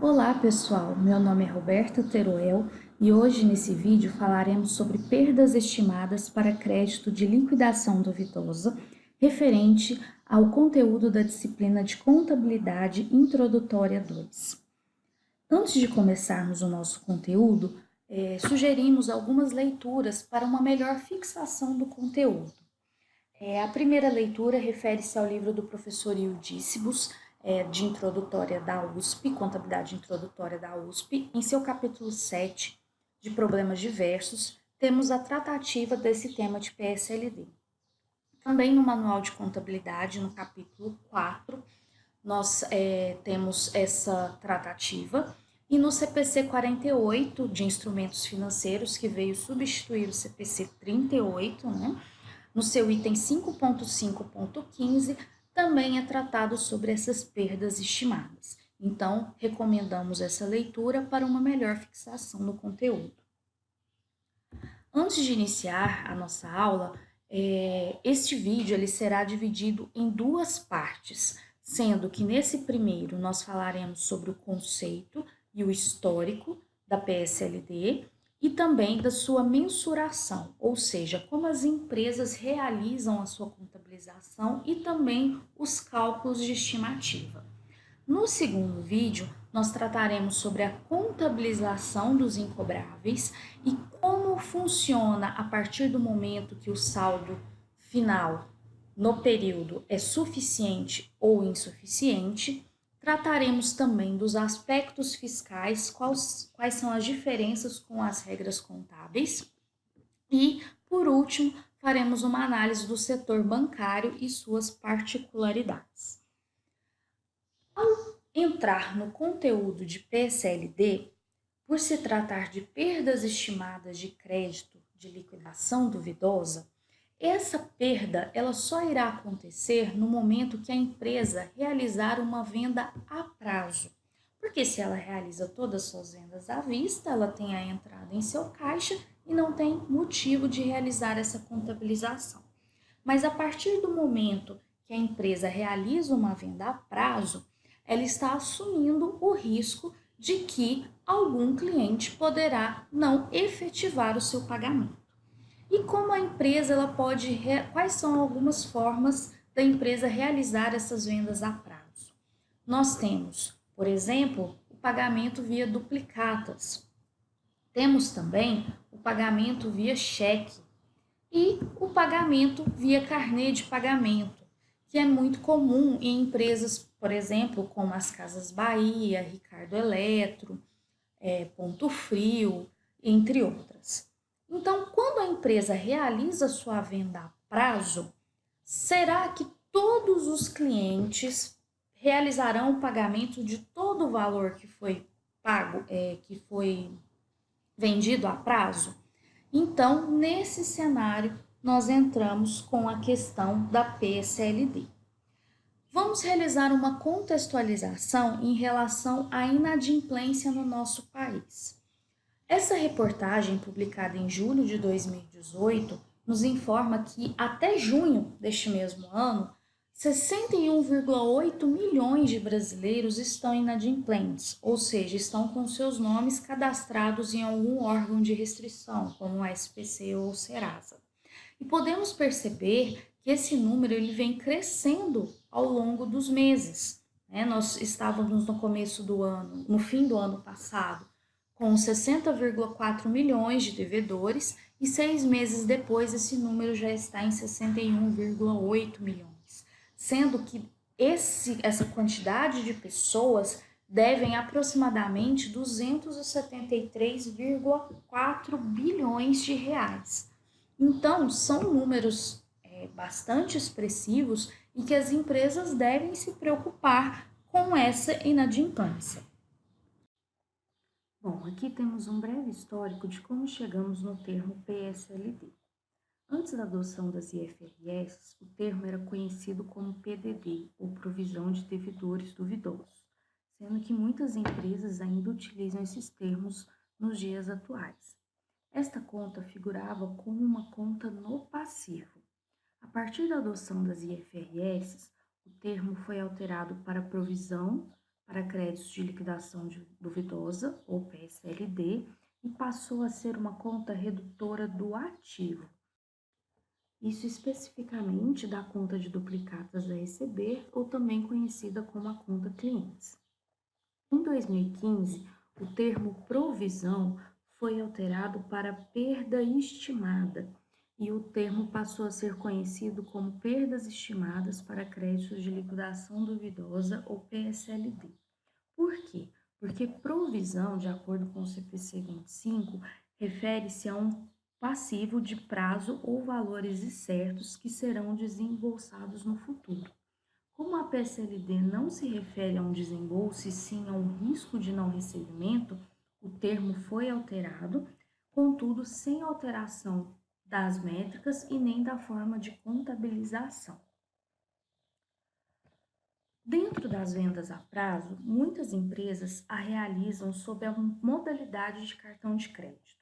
Olá pessoal, meu nome é Roberta Teruel e hoje nesse vídeo falaremos sobre perdas estimadas para crédito de liquidação duvidosa referente ao conteúdo da disciplina de Contabilidade Introdutória 2. Antes de começarmos o nosso conteúdo, sugerimos algumas leituras para uma melhor fixação do conteúdo. A primeira leitura refere-se ao livro do professor Eudícibus, de introdutória da USP, Contabilidade Introdutória da USP. Em seu capítulo 7, de problemas diversos, temos a tratativa desse tema de PSLD. Também no Manual de Contabilidade, no capítulo 4, nós temos essa tratativa. E no CPC 48, de instrumentos financeiros, que veio substituir o CPC 38, né? No seu item 5.5.15, também é tratado sobre essas perdas estimadas. Então, recomendamos essa leitura para uma melhor fixação do conteúdo. Antes de iniciar a nossa aula, este vídeo ele será dividido em duas partes, sendo que nesse primeiro nós falaremos sobre o conceito e o histórico da PSLD e também da sua mensuração, ou seja, como as empresas realizam a sua contabilização e também os cálculos de estimativa. No segundo vídeo, nós trataremos sobre a contabilização dos incobráveis e como funciona a partir do momento que o saldo final no período é suficiente ou insuficiente. Trataremos também dos aspectos fiscais, quais são as diferenças com as regras contábeis. E, por último, faremos uma análise do setor bancário e suas particularidades. Ao entrar no conteúdo de PSLD, por se tratar de perdas estimadas de crédito de liquidação duvidosa, essa perda ela só irá acontecer no momento que a empresa realizar uma venda a prazo. Porque se ela realiza todas as suas vendas à vista, ela tem a entrada em seu caixa e não tem motivo de realizar essa contabilização. Mas a partir do momento que a empresa realiza uma venda a prazo, ela está assumindo o risco de que algum cliente poderá não efetivar o seu pagamento. E como a empresa ela pode, quais são algumas formas da empresa realizar essas vendas a prazo? Nós temos, por exemplo, o pagamento via duplicatas. Temos também o pagamento via cheque e o pagamento via carnê de pagamento, que é muito comum em empresas, por exemplo, como as Casas Bahia, Ricardo Eletro, Ponto Frio, entre outras. Então, quando a empresa realiza sua venda a prazo, será que todos os clientes realizarão o pagamento de todo o valor que foi pago, que foi vendido a prazo? Então, nesse cenário, nós entramos com a questão da PSLD. Vamos realizar uma contextualização em relação à inadimplência no nosso país. Essa reportagem, publicada em julho de 2018, nos informa que até junho deste mesmo ano, 61,8 milhões de brasileiros estão inadimplentes, ou seja, estão com seus nomes cadastrados em algum órgão de restrição, como o SPC ou o Serasa. E podemos perceber que esse número ele vem crescendo ao longo dos meses. Nós estávamos no começo do ano, no fim do ano passado, com 60,4 milhões de devedores e 6 meses depois esse número já está em 61,8 milhões, sendo que essa quantidade de pessoas devem aproximadamente 273,4 bilhões de reais. Então, são números bastante expressivos e que as empresas devem se preocupar com essa inadimplência. Bom, aqui temos um breve histórico de como chegamos no termo PSLD. Antes da adoção das IFRS, o termo era conhecido como PDD, ou Provisão de Devedores Duvidosos, sendo que muitas empresas ainda utilizam esses termos nos dias atuais. Esta conta figurava como uma conta no passivo. A partir da adoção das IFRS, o termo foi alterado para provisão para créditos de liquidação duvidosa, ou PSLD, e passou a ser uma conta redutora do ativo. Isso especificamente da conta de duplicatas a receber, ou também conhecida como a conta clientes. Em 2015, o termo provisão foi alterado para perda estimada e o termo passou a ser conhecido como perdas estimadas para créditos de liquidação duvidosa, ou PSLD. Por quê? Porque provisão, de acordo com o CPC 25, refere-se a um passivo de prazo ou valores incertos que serão desembolsados no futuro. Como a PSLD não se refere a um desembolso e sim a um risco de não recebimento, o termo foi alterado, contudo sem alteração das métricas e nem da forma de contabilização. Dentro das vendas a prazo, muitas empresas a realizam sob a modalidade de cartão de crédito.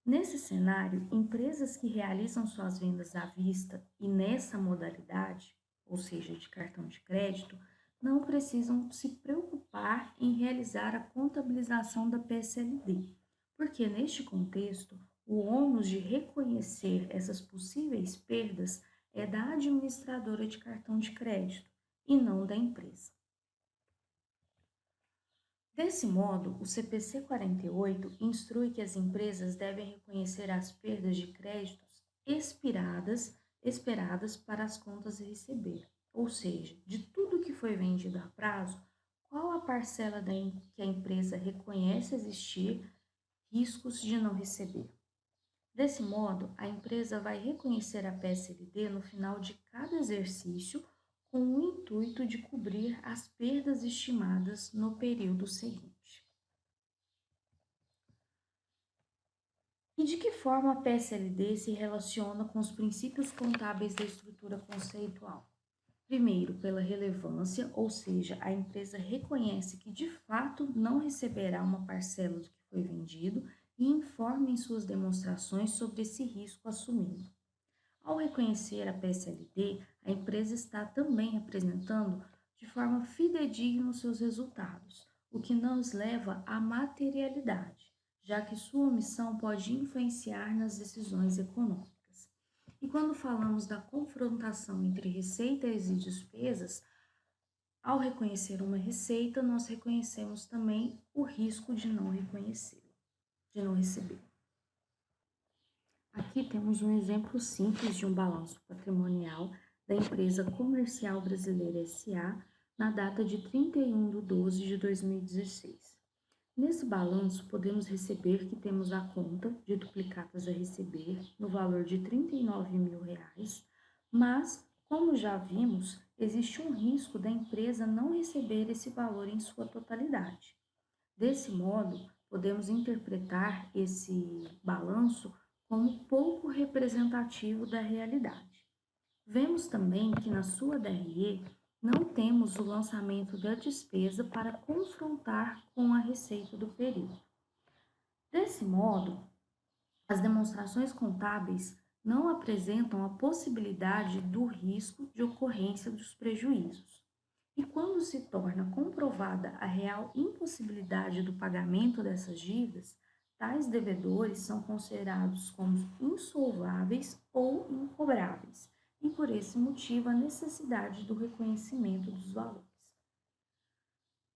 Nesse cenário, empresas que realizam suas vendas à vista e nessa modalidade, ou seja, de cartão de crédito, não precisam se preocupar em realizar a contabilização da PSLD, porque neste contexto, o ônus de reconhecer essas possíveis perdas é da administradora de cartão de crédito e não da empresa. Desse modo, o CPC 48 instrui que as empresas devem reconhecer as perdas de créditos esperadas para as contas a receber, ou seja, de tudo que foi vendido a prazo, qual a parcela que a empresa reconhece existir riscos de não receber. Desse modo, a empresa vai reconhecer a PSLD no final de cada exercício com o intuito de cobrir as perdas estimadas no período seguinte. E de que forma a PSLD se relaciona com os princípios contábeis da estrutura conceitual? Primeiro, pela relevância, ou seja, a empresa reconhece que de fato não receberá uma parcela do que foi vendido e informa em suas demonstrações sobre esse risco assumido. Ao reconhecer a PSLD, a empresa está também apresentando de forma fidedigna os seus resultados, o que nos leva à materialidade, já que sua omissão pode influenciar nas decisões econômicas. E quando falamos da confrontação entre receitas e despesas, ao reconhecer uma receita, nós reconhecemos também o risco de não reconhecê-la, de não receber. Aqui temos um exemplo simples de um balanço patrimonial da empresa Comercial Brasileira S.A. na data de 31/12/2016. Nesse balanço, podemos receber que temos a conta de duplicatas a receber no valor de R$ 39.000, mas, como já vimos, existe um risco da empresa não receber esse valor em sua totalidade. Desse modo, podemos interpretar esse balanço como pouco representativo da realidade. Vemos também que na sua DRE não temos o lançamento da despesa para confrontar com a receita do período. Desse modo, as demonstrações contábeis não apresentam a possibilidade do risco de ocorrência dos prejuízos. E quando se torna comprovada a real impossibilidade do pagamento dessas dívidas, tais devedores são considerados como insolváveis ou incobráveis, e por esse motivo a necessidade do reconhecimento dos valores.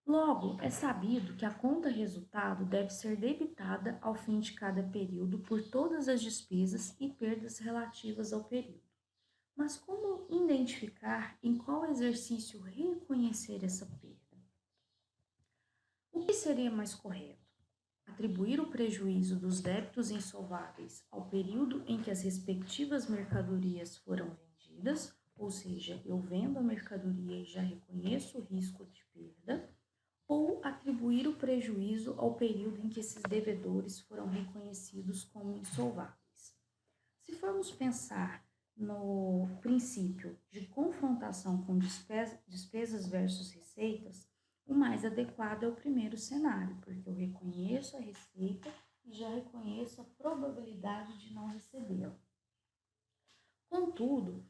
Logo, é sabido que a conta resultado deve ser debitada ao fim de cada período por todas as despesas e perdas relativas ao período. Mas como identificar em qual exercício reconhecer essa perda? O que seria mais correto? Atribuir o prejuízo dos débitos insolváveis ao período em que as respectivas mercadorias foram vendidas, ou seja, eu vendo a mercadoria e já reconheço o risco de perda, ou atribuir o prejuízo ao período em que esses devedores foram reconhecidos como insolváveis. Se formos pensar no princípio de confrontação com despesas versus receitas, o mais adequado é o primeiro cenário, porque eu reconheço a receita e já reconheço a probabilidade de não recebê-la. Contudo,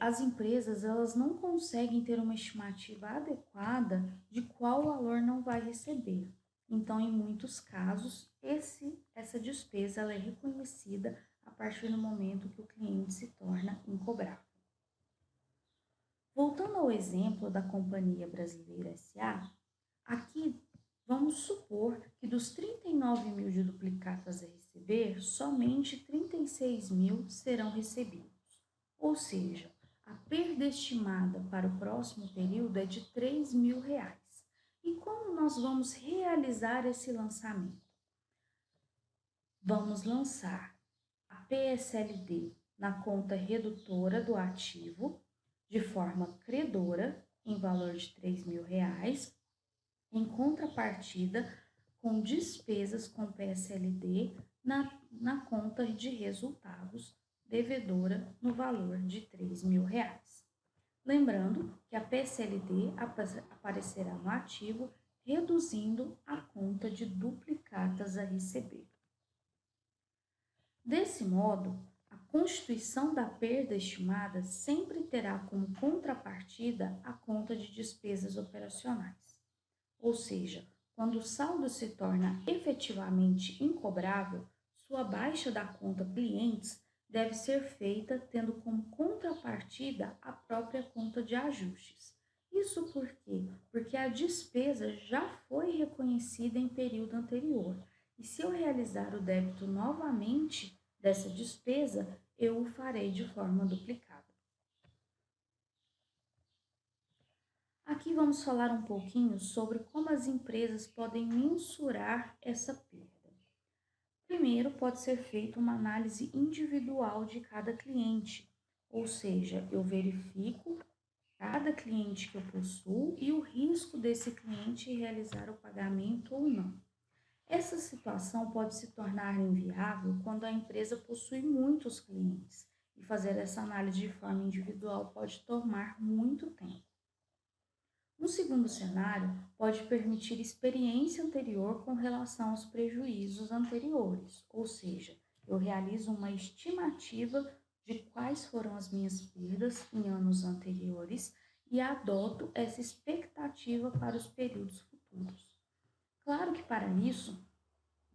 As empresas elas não conseguem ter uma estimativa adequada de qual valor não vai receber. Então, em muitos casos, essa despesa ela é reconhecida a partir do momento que o cliente se torna incobrável. Voltando ao exemplo da Companhia Brasileira S.A., aqui vamos supor que dos 39 mil de duplicatas a receber, somente 36 mil serão recebidos. Ou seja, a perda estimada para o próximo período é de R$ 3.000. E como nós vamos realizar esse lançamento? Vamos lançar a PSLD na conta redutora do ativo de forma credora em valor de R$ 3.000, em contrapartida com despesas com PSLD na conta de resultados devedora no valor de R$ 3.000. Lembrando que a PSLD aparecerá no ativo, reduzindo a conta de duplicatas a receber. Desse modo, a constituição da perda estimada sempre terá como contrapartida a conta de despesas operacionais. Ou seja, quando o saldo se torna efetivamente incobrável, sua baixa da conta clientes deve ser feita tendo como contrapartida a própria conta de ajustes. Isso por quê? Porque a despesa já foi reconhecida em período anterior. E se eu realizar o débito novamente dessa despesa, eu o farei de forma duplicada. Aqui vamos falar um pouquinho sobre como as empresas podem mensurar essa perda. Primeiro, pode ser feita uma análise individual de cada cliente, ou seja, eu verifico cada cliente que eu possuo e o risco desse cliente realizar o pagamento ou não. Essa situação pode se tornar inviável quando a empresa possui muitos clientes e fazer essa análise de forma individual pode tomar muito tempo. Um segundo cenário pode permitir experiência anterior com relação aos prejuízos anteriores, ou seja, eu realizo uma estimativa de quais foram as minhas perdas em anos anteriores e adoto essa expectativa para os períodos futuros. Claro que para isso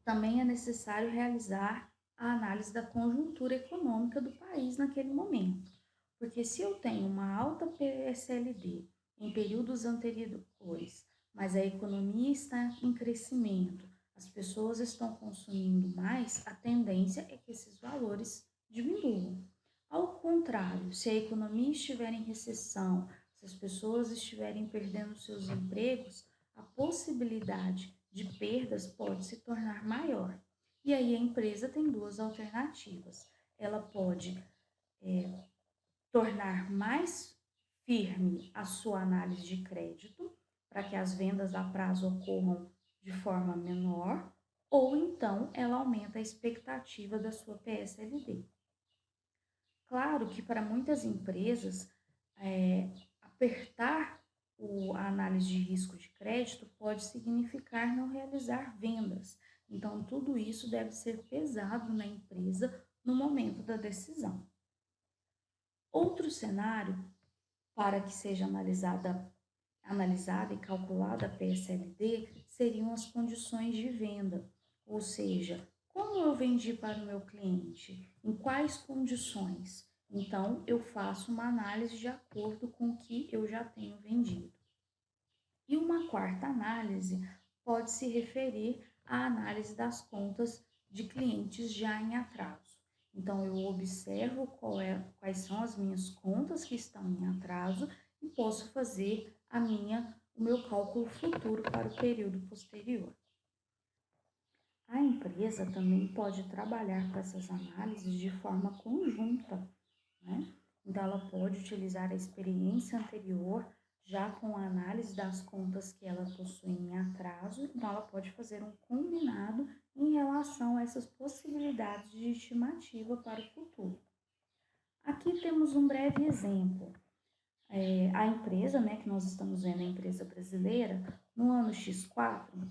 também é necessário realizar a análise da conjuntura econômica do país naquele momento, porque se eu tenho uma alta PSLD em períodos anteriores, mas a economia está em crescimento, as pessoas estão consumindo mais, a tendência é que esses valores diminuam. Ao contrário, se a economia estiver em recessão, se as pessoas estiverem perdendo seus empregos, a possibilidade de perdas pode se tornar maior. E aí a empresa tem duas alternativas. Ela pode tornar mais firme a sua análise de crédito para que as vendas a prazo ocorram de forma menor, ou então ela aumenta a expectativa da sua PSLD. Claro que para muitas empresas, apertar a análise de risco de crédito pode significar não realizar vendas. Então, tudo isso deve ser pesado na empresa no momento da decisão. Outro cenário para que seja analisada e calculada a PSLD seriam as condições de venda, ou seja, como eu vendi para o meu cliente, em quais condições. Então, eu faço uma análise de acordo com o que eu já tenho vendido. E uma quarta análise pode se referir à análise das contas de clientes já em atraso. Então, eu observo quais são as minhas contas que estão em atraso e posso fazer o meu cálculo futuro para o período posterior. A empresa também pode trabalhar com essas análises de forma conjunta, né? Então, ela pode utilizar a experiência anterior já com a análise das contas que ela possui em atraso, então ela pode fazer um combinado em relação a essas possibilidades de estimativa para o futuro. Aqui temos um breve exemplo. A empresa, né, que nós estamos vendo, a empresa brasileira, no ano X4,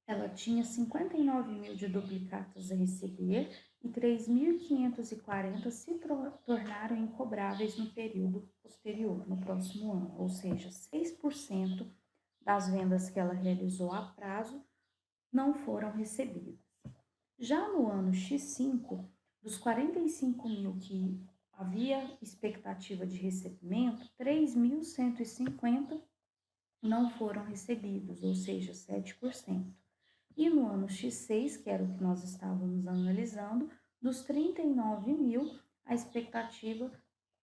ela tinha 59 mil de duplicatas a receber e 3.540 se tornaram incobráveis no período posterior, no próximo ano, ou seja, 6% das vendas que ela realizou a prazo não foram recebidas. Já no ano X5, dos 45 mil que havia expectativa de recebimento, 3.150 não foram recebidos, ou seja, 7%. E no ano X6, que era o que nós estávamos analisando, dos 39 mil, a expectativa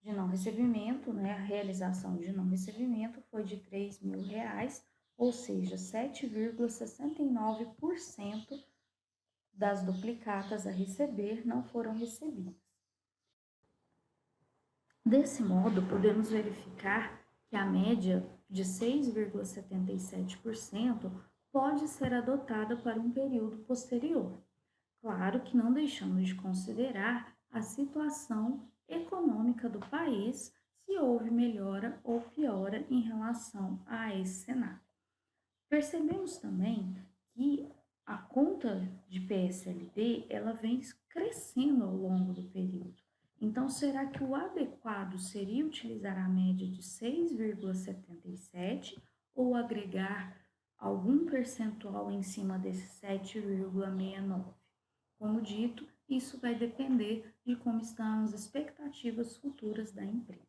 de não recebimento, né, a realização de não recebimento foi de R$ 3.000, ou seja, 7,69% das duplicatas a receber não foram recebidas. Desse modo, podemos verificar que a média de 6,77% pode ser adotada para um período posterior. Claro que não deixamos de considerar a situação econômica do país, se houve melhora ou piora em relação a esse cenário. Percebemos também que a conta de PSLD ela vem crescendo ao longo do período. Então, será que o adequado seria utilizar a média de 6,77 ou agregar algum percentual em cima desse 7,69? Como dito, isso vai depender de como estão as expectativas futuras da empresa.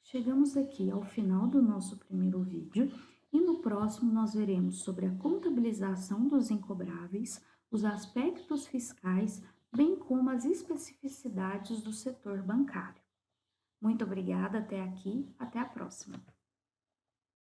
Chegamos aqui ao final do nosso primeiro vídeo e no próximo nós veremos sobre a contabilização dos incobráveis, os aspectos fiscais, bem como as especificidades do setor bancário. Muito obrigada até aqui, até a próxima.